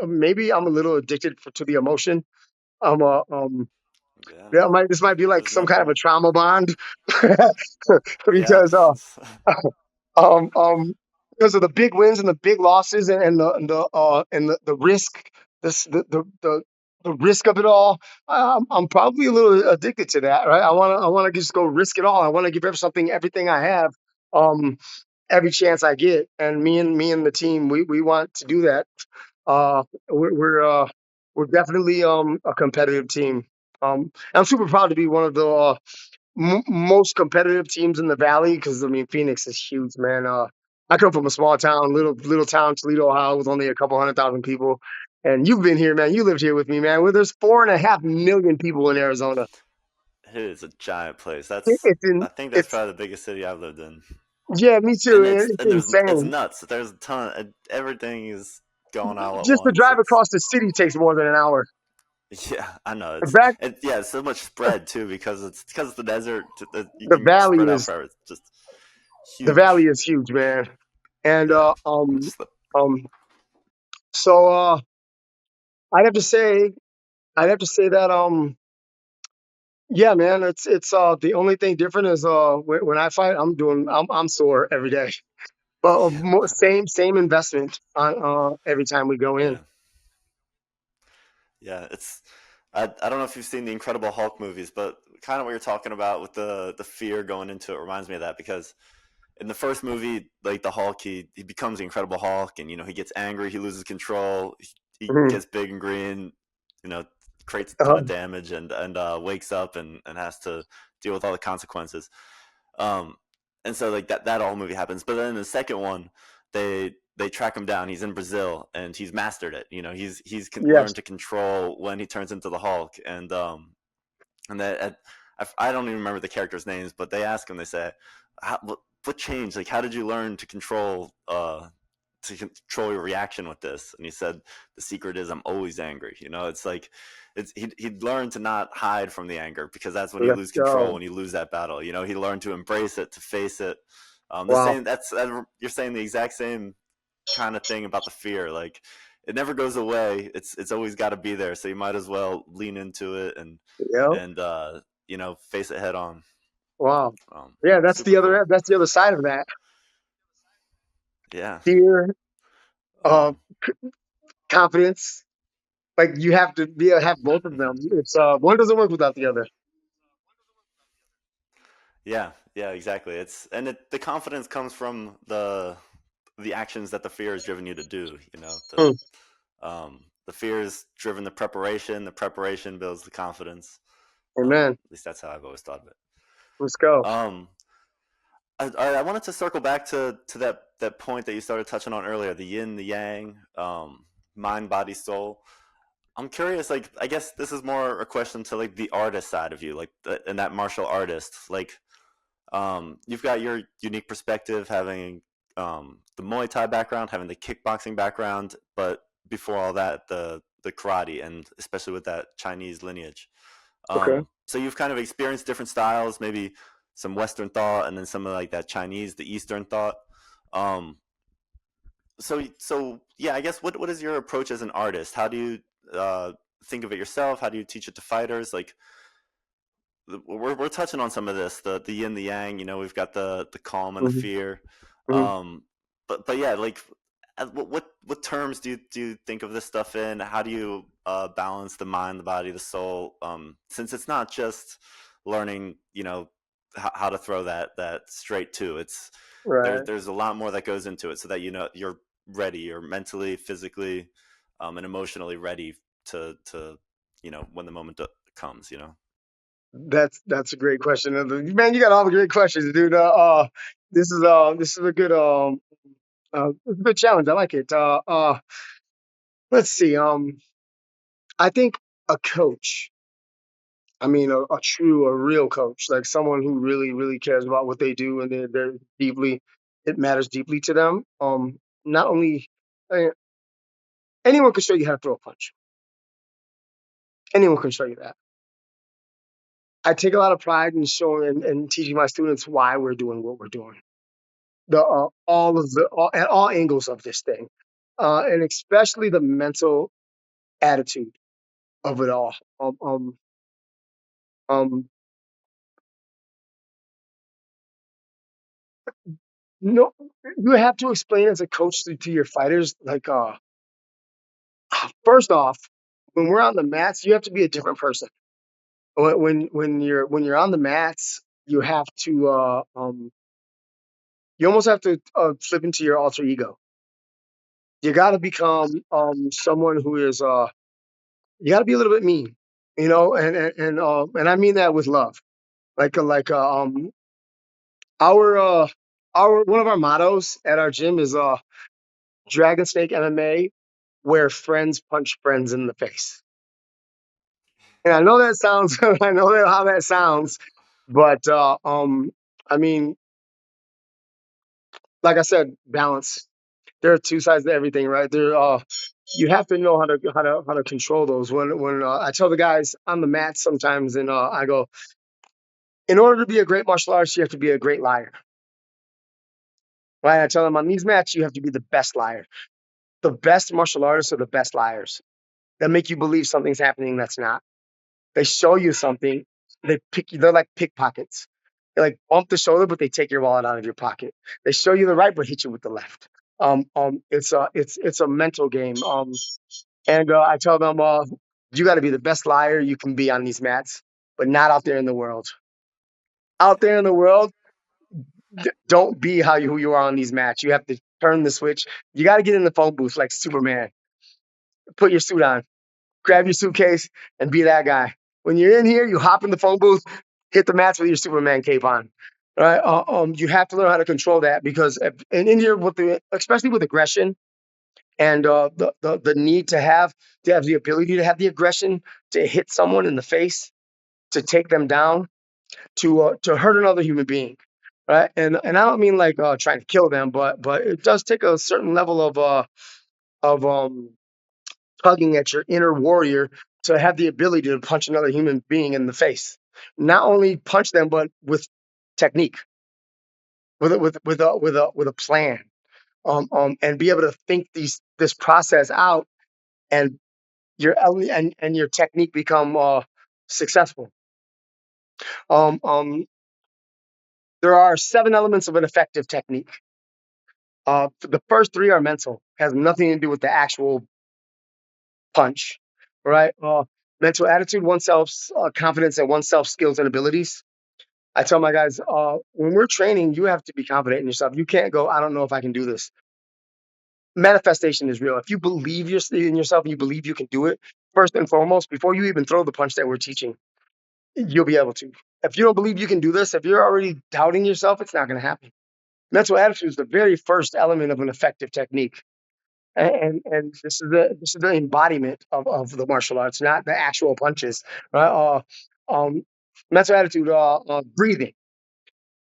maybe I'm a little addicted to the emotion. I'm Yeah, yeah, this might be like there's some kind of a nothing. trauma bond Yeah, because um um because of the big wins and the big losses and the risk the risk of it all. I'm probably a little addicted to that, right? I want to just go risk it all. I want to give everything I have, um every chance I get, and me and the team, we want to do that. We're definitely a competitive team. I'm super proud to be one of the most competitive teams in the valley, because I mean Phoenix is huge, man. I come from a small town, little town, Toledo, Ohio, with only a couple 100,000 people. And you've been here, man. You lived here with me, man. Where there's 4.5 million people in Arizona. it is a giant place. It, That's it's in I think that's it's probably the biggest city I've lived in. Yeah, me too. And it's It's and there's it's insane. nuts. There's a ton. Everything is going all at Just to once. drive It's across the city takes more than an hour. yeah, I know. Back Yeah, it's so much spread too because it's the desert. You the can valley spread out is forever. It's just the valley huge. is huge, man. And Yeah, it's the um so I'd have to say I'd have to say that yeah, man, it's the only thing different is when I fight, I'm sore every day. But same investment on every time we go in. yeah. Yeah, it's I don't know if you've seen the Incredible Hulk movies, but kind of what you're talking about with the fear going into it reminds me of that because in the first movie, like the Hulk, he becomes the Incredible Hulk, and he gets angry, he loses control, he Mhm. gets big and green, you know, creates a ton Uh, of damage, and wakes up and has to deal with all the consequences. Um, and so like that whole movie happens, but then in the second one, they track him down. He's in Brazil and he's mastered it. yes, learned to control when he turns into the Hulk, and that I don't even remember the characters' names, but they ask him. They say, what changed? Like, how did you learn to control your reaction with this?" And he said, "The secret is I'm always angry. It's like he'd learned to not hide from the anger because that's when you let's lose control, go. when you lose that battle. He learned to embrace it, to face it. The Wow. same. You're saying the exact same kind of thing about the fear. Like, it never goes away. It's always got to be there. So you might as well lean into it Yeah. and face it head on. Wow. Yeah, Super cool. that's the other side of that. Yeah. Fear, uh, Um, confidence. Like you have to have both of them. It's one doesn't work without the other. yeah. Yeah. Exactly. The confidence comes from the actions that the fear has driven you to do. Hmm. The fear has driven the preparation. The preparation builds the confidence. Amen. At least that's how I've always thought of it. Let's go. Um, I wanted to circle back to that point that you started touching on earlier, the yin, the yang, mind, body, soul. I'm curious, like, I guess this is more a question to like the artist side of you, like, and that martial artist. Like, you've got your unique perspective, having the Muay Thai background, having the kickboxing background, but before all that, the karate, and especially with that Chinese lineage. Okay. So you've kind of experienced different styles, maybe some Western thought, and then some of like that Chinese, the Eastern thought. Um, so yeah, I guess what is your approach as an artist? How do you think of it yourself? How do you teach it to fighters? Like, we're touching on some of this, the yin, the yang. We've got the calm and the Hmm. fear. Hmm. Um, but yeah, like, what terms do you think of this stuff in? How do you balance the mind, the body, the soul? Since it's not just learning, how to throw that straight to. Right. There's a lot more that goes into it, so that you're ready, you're mentally, physically, and emotionally ready to when the moment comes. That's a great question. Man, you got all the great questions, dude. This is a good it's a good challenge. I like it. Let's see. I think a coach. I mean, a real coach, like someone who really cares about what they do, and they're deeply, it matters deeply to them. Not only I anyone can show you how to throw a punch. Anyone can show you that. I take a lot of pride in showing and teaching my students why we're doing what we're doing. The all of the at all angles of this thing, and especially the mental attitude of it all. Um, no, you have to explain as a coach to your fighters. Like, first off, when we're on the mats, you have to be a different person. When you're on the mats, you have to you almost have to flip into your alter ego. You got to become someone who is you got to be a little bit mean, and I mean that with love. Like our our one of our mottos at our gym is Dragon Snake MMA, where friends punch friends in the face. And I know that sounds I know that how that sounds, but I mean, like I said, balance. There are two sides to everything, right? You have to know how to control those. When I tell the guys on the mat sometimes, and I go, in order to be a great martial artist, you have to be a great liar, right? I tell them on these mats, you have to be the best liar. The best martial artists are the best liars. That make you believe something's happening that's not. They show you something, they pick you. They're like pickpockets. They like bump the shoulder, but they take your wallet out of your pocket. They show you the right, but hit you with the left. It's a mental game. And I tell them, you got to be the best liar you can be on these mats, but not out there in the world. Out there in the world, don't be who you are on these mats. You have to turn the switch. You got to get in the phone booth like Superman. Put your suit on, grab your suitcase, and be that guy. When you're in here, you hop in the phone booth, hit the mats with your Superman cape on. Right? You have to learn how to control that because and in here especially with aggression and the need to have the ability to have the aggression to hit someone in the face, to take them down, to hurt another human being, right? And I don't mean like trying to kill them, but it does take a certain level of tugging at your inner warrior to have the ability to punch another human being in the face. Not only punch them, but with technique, with a plan, and be able to think this process out, and your technique become successful. Um, um, there are 7 elements of an effective technique. The first three are mental, has nothing to do with the actual punch, right? Mental attitude, oneself's confidence, and oneself skills and abilities. I tell my guys, when we're training, you have to be confident in yourself. You can't go, I don't know if I can do this. Manifestation is real. If you believe in yourself and you believe you can do it, first and foremost, before you even throw the punch that we're teaching, you'll be able to. If you don't believe you can do this, if you're already doubting yourself, it's not going to happen. Mental attitude is the very first element of an effective technique. And this is the embodiment of the martial arts, not the actual punches. Right? Mental attitude, breathing.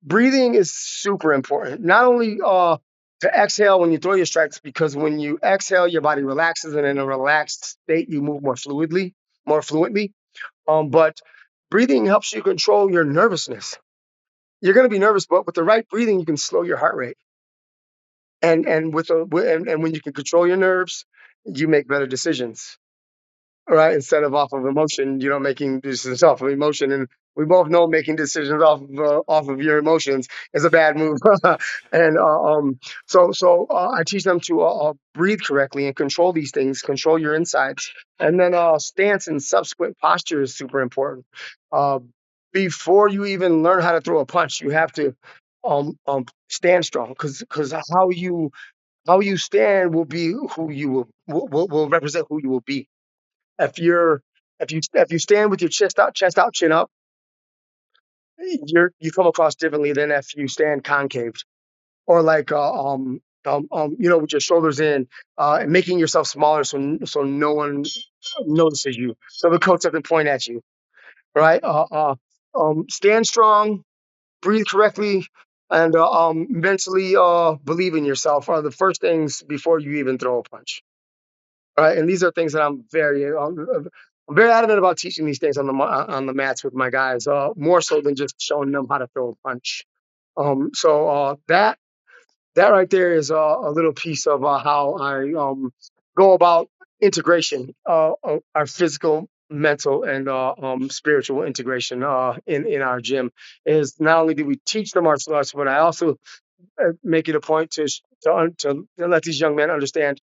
Breathing is super important. Not only to exhale when you throw your strikes, because when you exhale, your body relaxes, and in a relaxed state, you move more fluently. But breathing helps you control your nervousness. You're going to be nervous, but with the right breathing, you can slow your heart rate. And when you can control your nerves, you make better decisions, right? Instead of off of emotion, making decisions off of emotion. And we both know making decisions off of your emotions is a bad move. and I teach them to breathe correctly and control these things, control your insides, and then stance and subsequent posture is super important. Uh, Before you even learn how to throw a punch, you have to stand strong, because how you stand will be who you will represent who you will be. If you stand with your chest out, chin up, you come across differently than if you stand concaved, or like with your shoulders in, and making yourself smaller so no one notices you, so the coach doesn't point at you, right? Stand strong, breathe correctly, and mentally believe in yourself are the first things before you even throw a punch. Right, and these are things that I'm very adamant about teaching these things on the mats with my guys, more so than just showing them how to throw a punch. That right there is a little piece of how I go about integration, our physical, mental, and spiritual integration in our gym. Is not only do we teach the martial arts, but I also make it a point to let these young men understand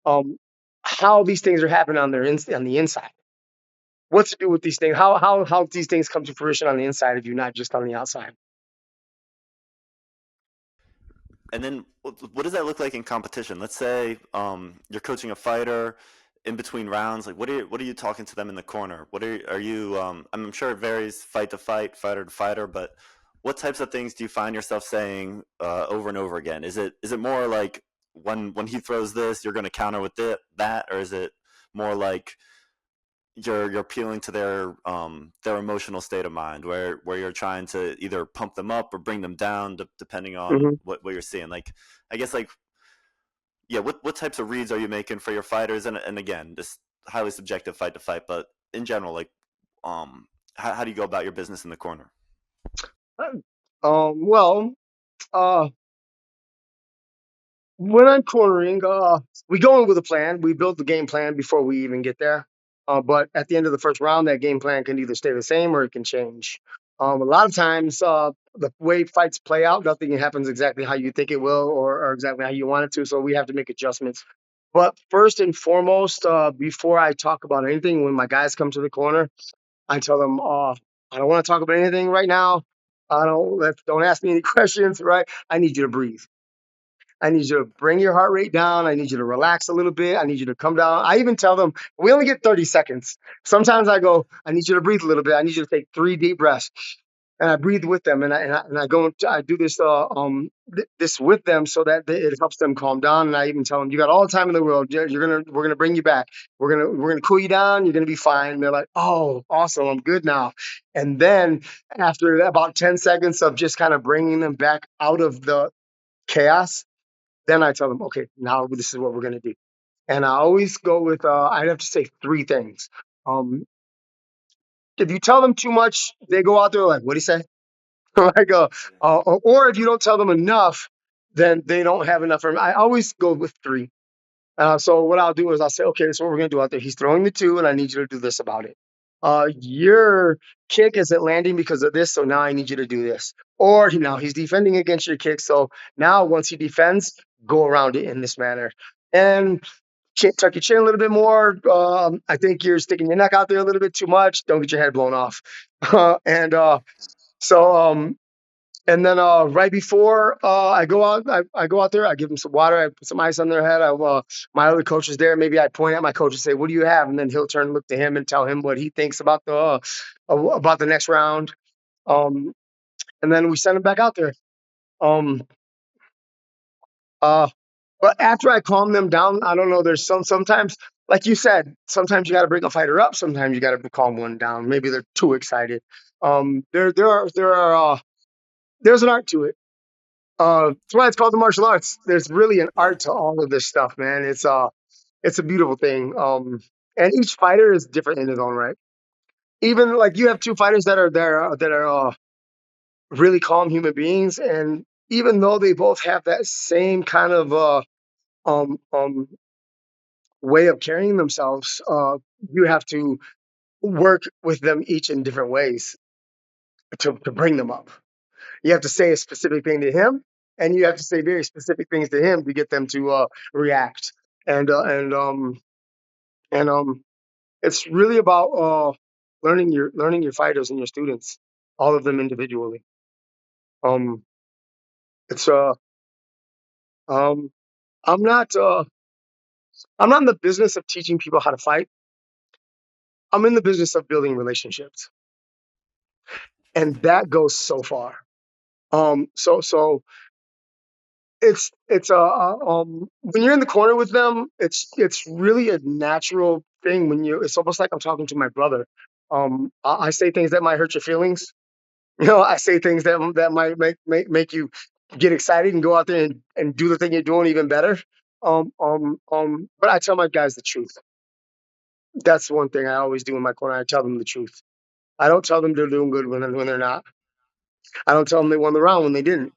um, how these things are happening on the inside. What to do with these things? How these things come to fruition on the inside of you, not just on the outside. And then what does that look like in competition? Let's say you're coaching a fighter in between rounds. Like, what are you talking to them in the corner? Are you? I'm sure it varies fight to fight, fighter to fighter, but what types of things do you find yourself saying over and over again? Is it more like when he throws this, you're going to counter with that, or is it more like you're appealing to their emotional state of mind where you're trying to either pump them up or bring them down depending on Hmm. what you're seeing, like I guess like yeah, what types of reads are you making for your fighters, and again, this highly subjective fight to fight, but in general, like how do you go about your business in the corner? Well, uh, when I'm cornering, we go in with a plan. We build the game plan before we even get there. But at the end of the first round, that game plan can either stay the same or it can change. A lot of times, the way fights play out, nothing happens exactly how you think it will or exactly how you want it to. So we have to make adjustments. But first and foremost, before I talk about anything, when my guys come to the corner, I tell them, I don't want to talk about anything right now. Don't ask me any questions, right? I need you to breathe. I need you to bring your heart rate down. I need you to relax a little bit. I need you to come down. I even tell them we only get 30 seconds. Sometimes I go, I need you to breathe a little bit. I need you to take 3 deep breaths. And I breathe with them, and I go I do this this with them so that it helps them calm down. And I even tell them, you got all the time in the world. We're gonna bring you back. We're gonna cool you down. You're gonna be fine. And they're like, oh, awesome, I'm good now. And then after about 10 seconds of just kind of bringing them back out of the chaos, then I tell them, okay, now this is what we're going to do. And I always go with, I'd have to say 3 things. Um, if you tell them too much, they go out there like, what do you say? like, or if you don't tell them enough, then they don't have enough. I always go with 3. So what I'll do is I'll say, okay, this is what we're going to do out there. He's throwing the 2, and I need you to do this about it. Your kick isn't landing because of this, so now I need you to do this. Or now he's defending against your kick, so now once he defends, go around it in this manner. And tuck your chin a little bit more. I think you're sticking your neck out there a little bit too much. Don't get your head blown off. And so and then right before I go out there, I give them some water, I put some ice on their head. My other coach is there. Maybe I point at my coach and say, "What do you have?" And then he'll turn and look to him and tell him what he thinks about the next round. Um, and then we send him back out there. Um, uh, but after I calm them down, I don't know. There's sometimes, like you said, sometimes you got to bring a fighter up. Sometimes you got to calm one down. Maybe they're too excited. There's an art to it. That's why it's called the martial arts. There's really an Yeah. art to all of this stuff, man. It's a beautiful thing. And each fighter is different in his own right. Even like you have 2 fighters that are there that are really calm human beings, and even though they both have that same kind of um um way of carrying themselves, you have to work with them each in different ways to bring them up. You have to say a specific thing to him, and you have to say very specific things to him to get them to react. And uh, and um and it's really about learning your fighters and your students, all of them individually. Um, it's um, I'm not I'm not in the business of teaching people how to fight. I'm in the business of building relationships, and Interesting. that goes so far. So it's when you're in the corner with them, it's really a natural thing. It's almost like I'm talking to my brother. I say things that might hurt your feelings, I say things that might make you get excited and go out there and do the thing you're doing even better. But I tell my guys the truth. That's one thing I always do in my corner. I tell them the truth. I don't tell them they're doing good when they're not. I don't tell them they won the round when they didn't.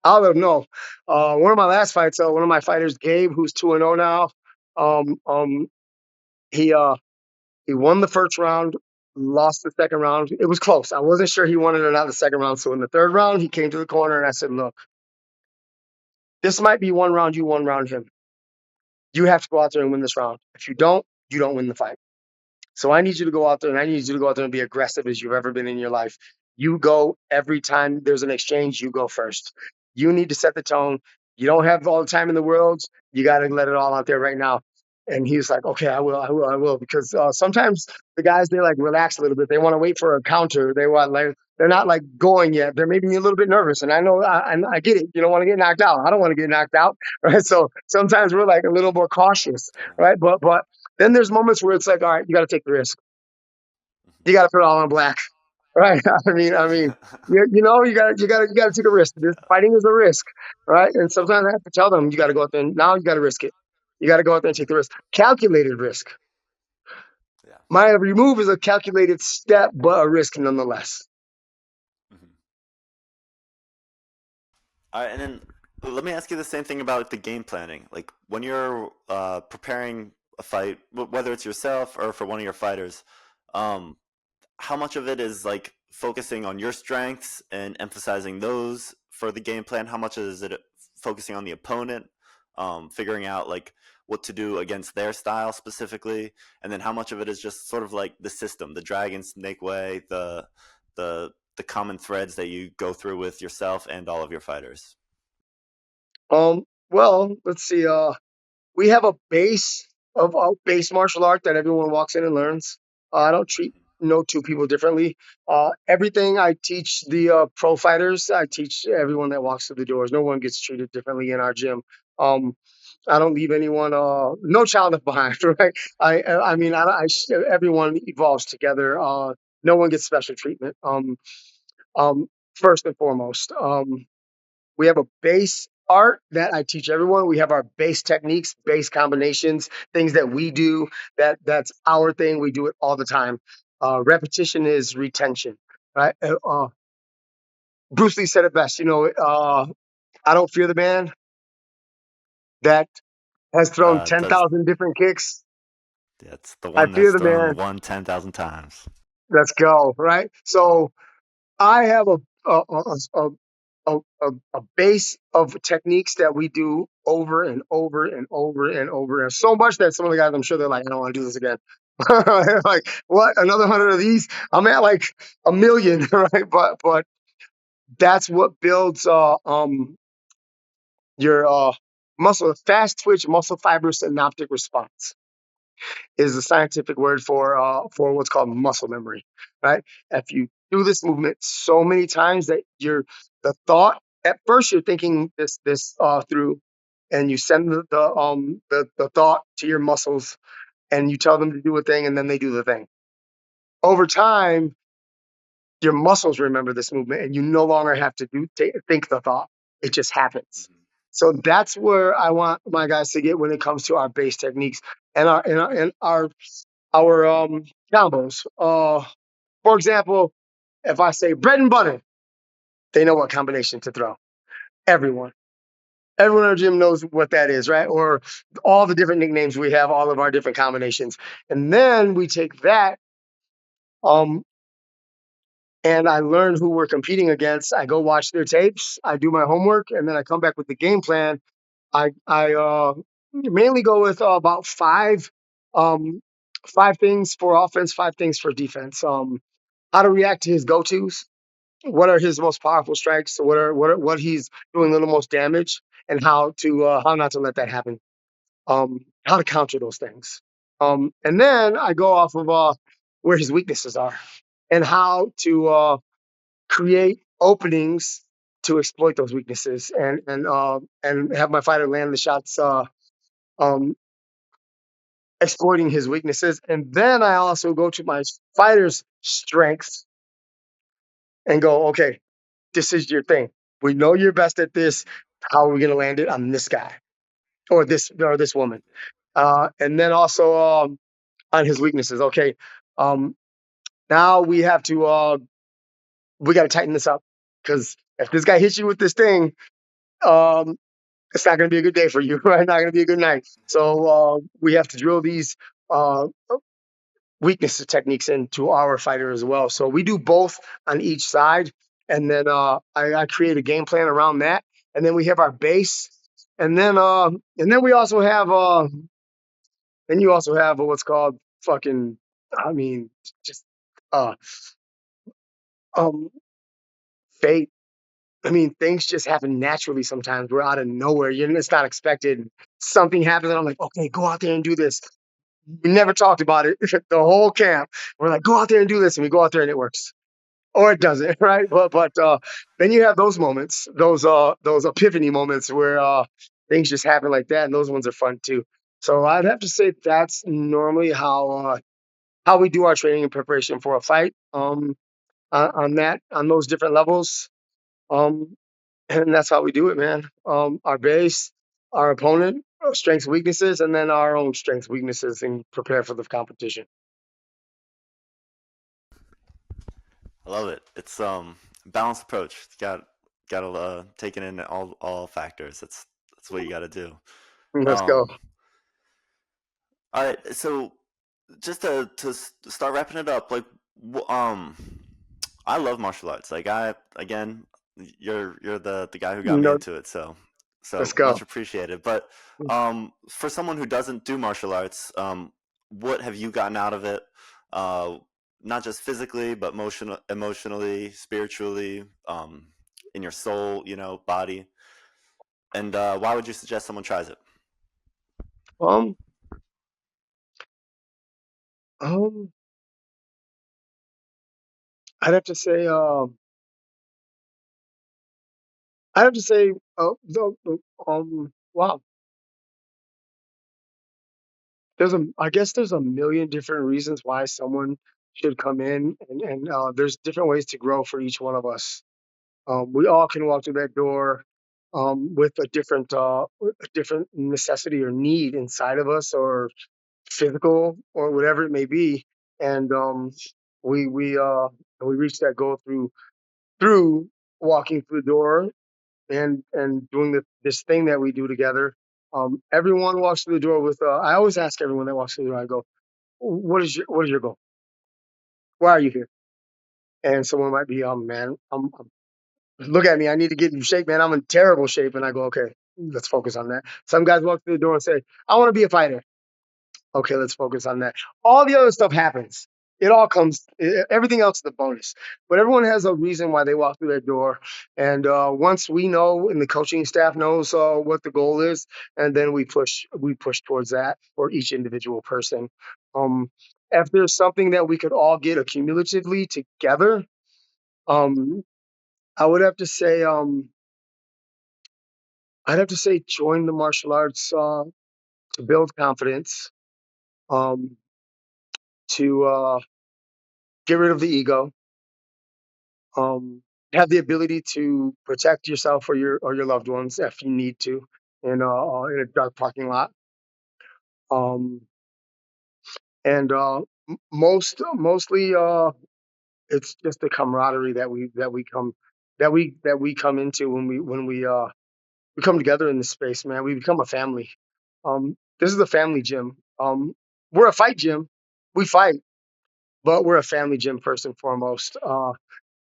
I'll let them know. One of my last fights, one of my fighters, Gabe, who's 2-0 now, um, um, he he won the first round, lost the second round. It was close. I wasn't sure he won it or not the second round. So in the third round, he came to the corner and I said, "Look, this might be one round you, one round him. You have to go out there and win this round. If you don't win the fight." So I need you to go out there and I need you to go out there and be aggressive as you've ever been in your life. You go every time there's an exchange, you go first. You need to set the tone. You don't have all the time in the world. You got to let it all out there right now. And he was like, okay, I will. Because sometimes the guys, they like relax a little bit. They want to wait for a counter. They're not like going yet. They're maybe a little bit nervous. And I know, I get it. You don't want to get knocked out. I don't want to get knocked out. Right. So sometimes we're like a little more cautious. Right. But then there's moments where it's like, all right, you got to take the risk. You got to put it all on black, right? You got to take a risk. This fighting is a risk, right? And sometimes I have to tell them, you got to go out there. Now you got to risk it. You got to go out there and take the risk. Calculated risk. Yeah. My every move is a calculated step, but a risk nonetheless. Mhm. All right, and then let me ask you the same thing about the game planning. Like when you're preparing a fight, whether it's yourself or for one of your fighters, um, how much of it is like focusing on your strengths and emphasizing those for the game plan? How much is it focusing on the opponent, figuring out like what to do against their style specifically, and then how much of it is just sort of like the system, the Dragon Snake way, the common threads that you go through with yourself and all of your fighters? Well, let's see. We have a base of a base martial art that everyone walks in and learns. I don't treat no two people differently. Everything I teach the pro fighters, I teach everyone that walks through the doors. No one gets treated differently in our gym. Um, I don't leave anyone, no child left behind, right? I mean, everyone evolves together. No one gets special treatment. Um, First and foremost. We have a base art that I teach everyone. We have our base techniques, base combinations, things that we do. That's our thing. We do it all the time. Repetition is retention, right? Bruce Lee said it best. I don't fear the man that has thrown ten Does thousand different kicks. That's the I one fear that's the thrown man. one 10,000 times. Let's go, right? So I have a base of techniques that we do over and over and over and over, and so much that some of the guys, I'm sure they're like, I don't want to do this again. Like, what? Another 100 of these? I'm at like a million, right? But that's what builds your fast twitch muscle fiber synaptic response is the scientific word for what's called muscle memory, right? If you do this movement so many times that the thought at first you're thinking this through, and you send the thought to your muscles, and you tell them to do a thing, and then they do the thing. Over time, your muscles remember this movement, and you no longer have to think the thought; it just happens. Mhm. So that's where I want my guys to get when it comes to our base techniques and our combos. For example, if I say bread and butter, they know what combination to throw. Everyone. Everyone in our gym knows what that is, right? Or all the different nicknames we have, all of our different combinations. And then we take that um, and I learn who we're competing against. I go watch their tapes, I do my homework, and then I come back with the game plan. I mainly go with about um, five things for offense, five things for defense. How to react to his go-tos, what are his most powerful strikes, what he's doing the most damage, and how not to let that happen. How to counter those things. And then I go off of where his weaknesses are and how to create openings to exploit those weaknesses and have my fighter land the shots um, exploiting his weaknesses. And then I also go to my fighter's strengths and go, okay, this is your thing. We know you're best at this. How are we going to land it on this guy or this woman? And then also on his weaknesses. Okay, um, now we got to tighten this up because if this guy hits you with this thing, um, it's not going to be a good day for you, right? Not going to be a good night. So we have to drill these uh, weakness techniques into our fighter as well. So we do both on each side, and then I create a game plan around that, and then we have our base, and then we also have then you also have what's called fucking, I mean, just uh um fate. I mean, things just happen naturally sometimes. We're out of nowhere. It's not expected. Something happens, and I'm like, okay, go out there and do this. We never talked about it the whole camp. We're like, go out there and do this, and we go out there and it works, or it doesn't, right? But then you have those moments, those epiphany moments where things just happen like that, and those ones are fun too. So I'd have to say that's normally how we do our training and preparation for a fight. On those different levels. Um, and that's how we do it, man. Our base, our opponent, our strengths, weaknesses, and then our own strengths, weaknesses, and prepare for the competition. I love it. It's balanced approach. It's got to take it in all factors. That's what you got to do. Let's go. Um, all right. So just to start wrapping it up, like I love martial arts. Like I again, you're the guy who got me No, into it. let's So go. much appreciated. But for someone who doesn't do martial arts, what have you gotten out of it? Uh, Not just physically, but emotionally, spiritually, in your soul, body. And why would you suggest someone tries it? Um, um, I'd have to say, I'd have to say, wow. I guess there's a million different reasons why someone should come in, and there's different ways to grow for each one of us. We all can walk through that door with a different necessity or need inside of us, or physical, or whatever it may be, and we we uh, we reach that goal through walking through the door and doing this thing that we do together. Everyone walks through the door with. I always ask everyone that walks through the door. I go, what is your goal? Why are you here? And someone might be, man, look at me. I need to get in shape, man. I'm in terrible shape. And I go, okay, let's focus on that. Some guys walk through the door and say, I want to be a fighter. Okay, let's focus on that. All the other stuff happens. It all comes. Everything else is a bonus. But everyone has a reason why they walk through that door. And once we know, and the coaching staff knows what the goal is, and then we push towards that for each individual person. Um, if there's something that we could all get accumulatively together, um, I would have to say, I'd have to say, join the martial arts to build confidence, um, to get rid of the ego, um, have the ability to protect yourself or your loved ones if you need to in a dark parking lot. Um, and mostly it's just the camaraderie that we come into when we come together in this space, man. We become a family. This is a family gym. We're a fight gym. We fight, but we're a family gym first and foremost.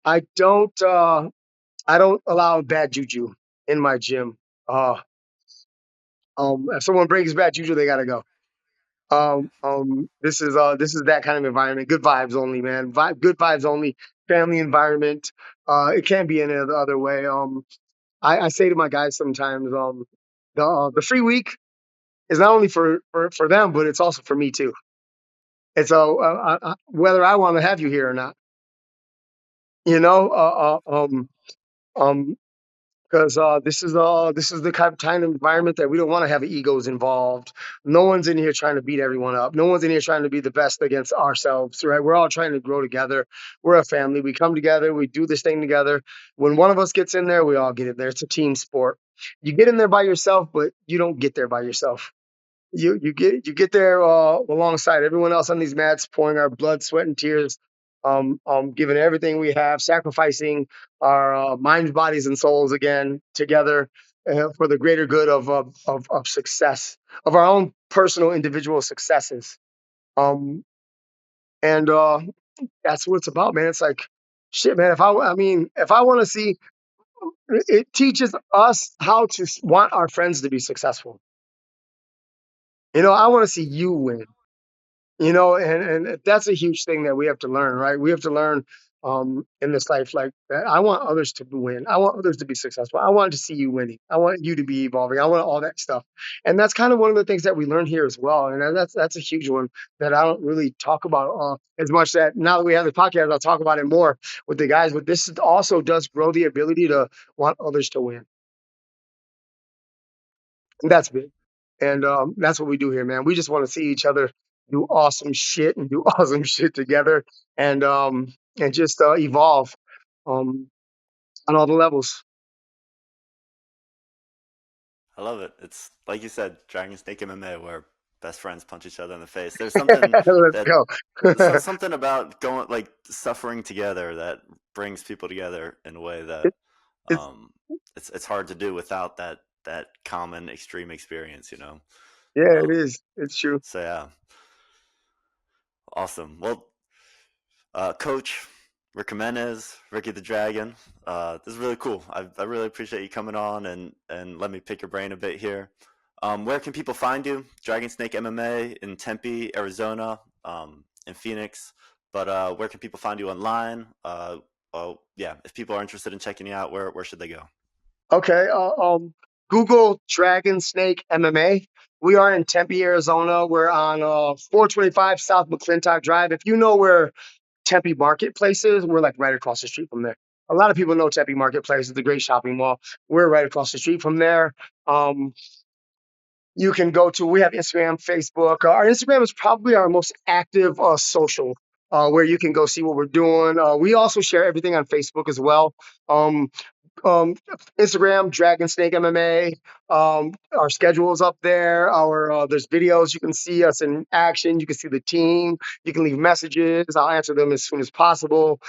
I don't uh, I don't allow bad juju in my gym. Uh, if someone brings bad juju, they gotta go. This is that kind of environment. Good vibes only, man. Good vibes only. Family environment. It can't be any other way. I say to my guys sometimes, the free week is not only for them, but it's also for me too. And so whether I want to have you here or not, you know, um, because this is the kind of environment that we don't want to have egos involved. No one's in here trying to beat everyone up. No one's in here trying to be the best against ourselves, right? We're all trying to grow together. We're a family. We come together. We do this thing together. When one of us gets in there, we all get in there. It's a team sport. You get in there by yourself, but you don't get there by yourself. You get there alongside everyone else on these mats, pouring our blood, sweat, and tears, giving everything we have, sacrificing our minds, bodies, and souls again together for the greater good of success, of our own personal individual successes. Um, and That's what it's about, man. It's like shit, man. If I want to see, it teaches us how to want our friends to be successful. I want to see you win. And that's a huge thing that we have to learn, right? We have to learn in this life, like that. I want others to win. I want others to be successful. I want to see you winning. I want you to be evolving. I want all that stuff. And that's kind of one of the things that we learn here as well. And that's a huge one that I don't really talk about as much. That now that we have the podcast, I'll talk about it more with the guys. But this also does grow the ability to want others to win. And that's big. And that's what we do here, man. We just want to see each other do awesome shit and do awesome shit together, and just evolve um, on all the levels. I love it. It's like you said, Dragon Snake MMA, where best friends punch each other in the face. There's something Let's that go. something about going like suffering together that brings people together in a way that it, it's it's hard to do without that common extreme experience. Yeah, it Um, is. It's true. so yeah, awesome. Well, Coach Rick Jimenez, Ricky the Dragon. This is really cool. I really appreciate you coming on and let me pick your brain a bit here. Where can people find you? Dragon Snake MMA in Tempe, Arizona, in Phoenix. But where can people find you online? Yeah, if people are interested in checking you out, where should they go? Okay. Google Dragon Snake MMA. We are in Tempe, Arizona. We're on 425 South McClintock Drive. If you know where Tempe Marketplace is, we're like right across the street from there. A lot of people know Tempe Marketplace. It's a great shopping mall. We're right across the street from there. Um, you can go to, we have Instagram, Facebook. Our Instagram is probably our most active social, where you can go see what we're doing. We also share everything on Facebook as well. Um, um, Instagram, Dragon Snake MMA. Our schedule is up there. Our There's videos. You can see us in action. You can see the team. You can leave messages. I'll answer them as soon as possible.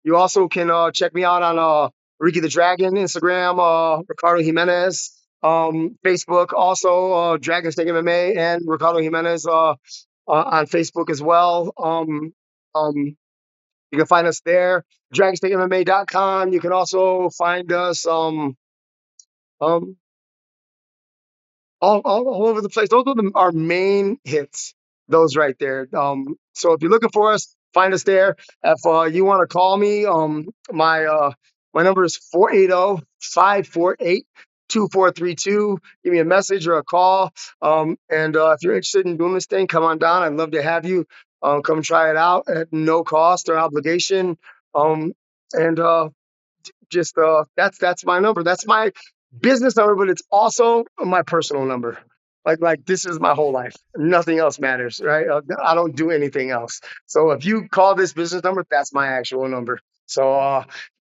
You also can check me out on Ricky the Dragon, Instagram, Ricardo Jimenez, Facebook, also Dragon Snake MMA and Ricardo Jimenez on Facebook as well. Um, you can find us there, dragonstakemma.com. You can also find us um, all over the place. Those are our main hits, those right there. So if you're looking for us, find us there. If you want to call me, my number is 480-548-2432. Give me a message or a call. And if you're interested in doing this thing, come on down. I'd love to have you. Come try it out at no cost or obligation. Um, and just That's my number. That's my business number, but it's also my personal number. Like this is my whole life. Nothing else matters, right? I don't do anything else. So if you call this business number, that's my actual number. So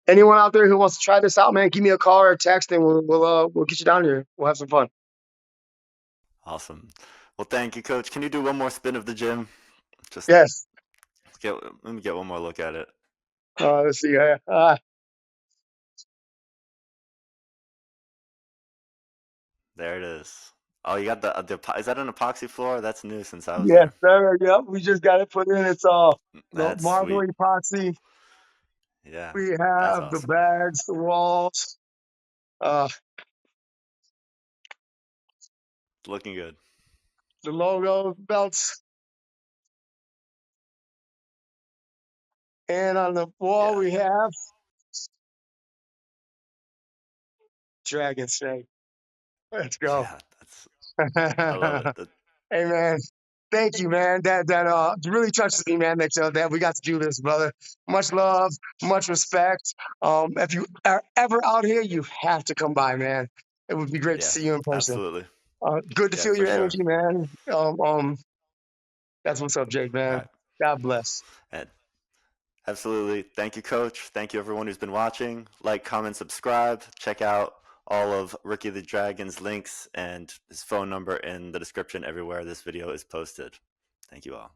anyone out there who wants to try this out, man, give me a call or a text, and we'll get you down here. We'll have some fun. Awesome. Well, thank you, Coach. Can you do one more spin of the gym? Just Yes. let me get one more look at it. Let's see. There it is. Oh, you got is that an epoxy floor? That's new since I was Yes, there. sir. Yep. We just got it put in. It's the That's marble sweet. epoxy. Yeah, We that's have the awesome. bags, the walls. Uh, Looking good. the logo, belts, and on the wall Yeah, we have Dragon Snake. Let's go. yeah. That's I love Hey it. man, Thank you, man. That really touches me, man. That we got to do this, brother. Much love, much respect. If you are ever out here, you have to come by, man. It would be great to Yeah, see you in person. absolutely. Good to Yeah, feel for your sure. energy, man. That's what's up, Jake, All man. right. God bless. And absolutely. Thank you, Coach. Thank you, everyone who's been watching. Like, comment, subscribe. Check out all of Ricky the Dragon's links and his phone number in the description everywhere this video is posted. Thank you all.